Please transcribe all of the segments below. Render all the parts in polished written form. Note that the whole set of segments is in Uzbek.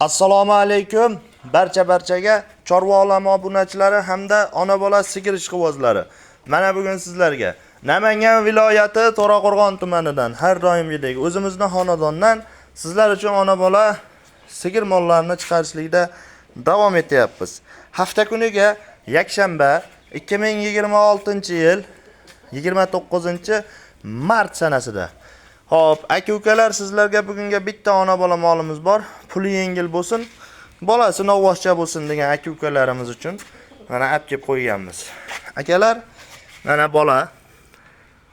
Assalomu alaykum barchaga chorva olami obunachilari hamda ona bola sigir ishqibozlari. Mana bugun sizlarga Namangan viloyati To'raqo'rg'on tumanidan har doimgidek o'zimizning xonadondan sizlar uchun ona bola sigir mollarini chiqarishlikda davom etyapmiz. Hafta kuniga yakshanba 2026-yil 29-mart sanasida. Hop, aka-ukalar, sizlarga bugunga bitta ona bola molimiz bor. Puli yengil bo'lsin, bolasi novvoshcha bo'lsin degan aka-ukalarimiz uchun mana olib kelib qo'yganmiz. Akalar, mana bola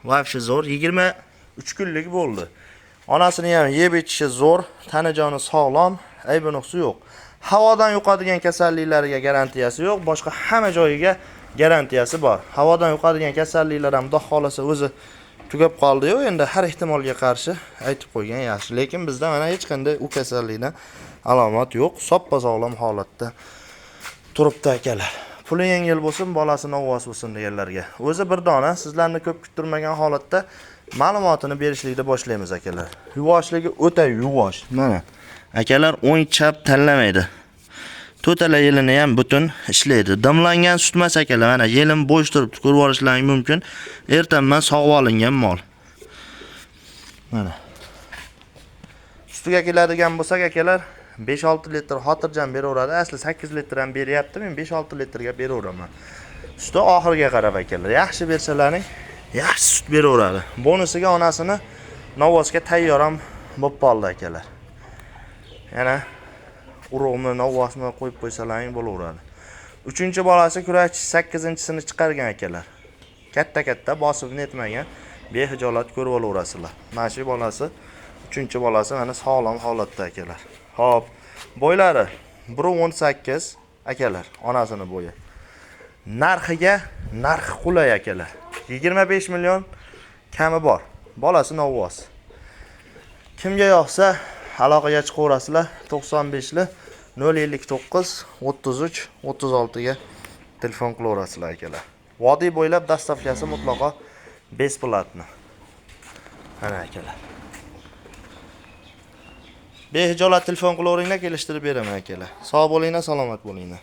vafshi zo'r 23 kunlik bo'ldi. Onasini ham yeb ichishi zo'r, tanajoni sog'lom, aybi nuqsi yo'q. Havodan yuqadigan kasalliklarga garantiyasi yo'q, boshqa hamma joyiga garantiyasi bor. Havodan yuqadigan kasalliklar ham xudo xolasa o'zi tugab qoldi-yu, endi har ehtimolga qarshi aytib qo'ygan yaxshi. Lekin bizda mana hech qanday u kasallikdan alomat yo'q, soppa sog'lom holatda turibdi akalar. Puli yengil bo'lsin, bolasi novvos bo'lsin deganlarga. O'zi bir dona sizlarni ko'p kuttirmagan holatda ma'lumotini berishlikda boshlaymiz akalar. Yuvoshligi o'ta yuvosh. Mana akalar o'ng chap tanlamaydi. To'tala yelini ham butun ishlaydi. Damlangan sutmas akalar, mana yelim bo'sh turibdi, ko'rib olishlaring mumkin. Ertanman sog'ib olingan mol. Mana. Ustiga keladigan bo'lsak akalar, 5-6 litr xotirjam beraveradi. Asli 8 litr ham beryapti, men 5-6 litrga beraveraman. Suti oxirga qarab akalar. Yaxshi bersalaring, yaxshi sut beraveradi. Bonusiga onasini novvosga tayyor ham bo'lib qoldi akalar. Yana urug'ni, novvosni qo'yib qo'ysalaring bo'laveradi. 3-bolasi kurakchi 8-sini chiqargan akalar. Katta bosib netmagan, behijolat ko'rib olaverasizlar. Mana shu bolasi 3-bolasi mana sog'lom holatda akalar. Hop, bo'ylari 1.18 akalar, onasini bo'yi. Narxiga narxi qulay akalar. 25 million kami bor. Bolasi novvos. Kimga yoqsa aloqaga chiqaverasizlar. 95li 059 33 36 ga telefon qilaverasizlar akalar. Vodiy bo'ylab dastavkasi mutlaqo besplatni. Mana akalar. Behijolat telefon qilaveringlar, kelishtirib beraman akalar. Sog' bo'linglar, salomat bo'linglar.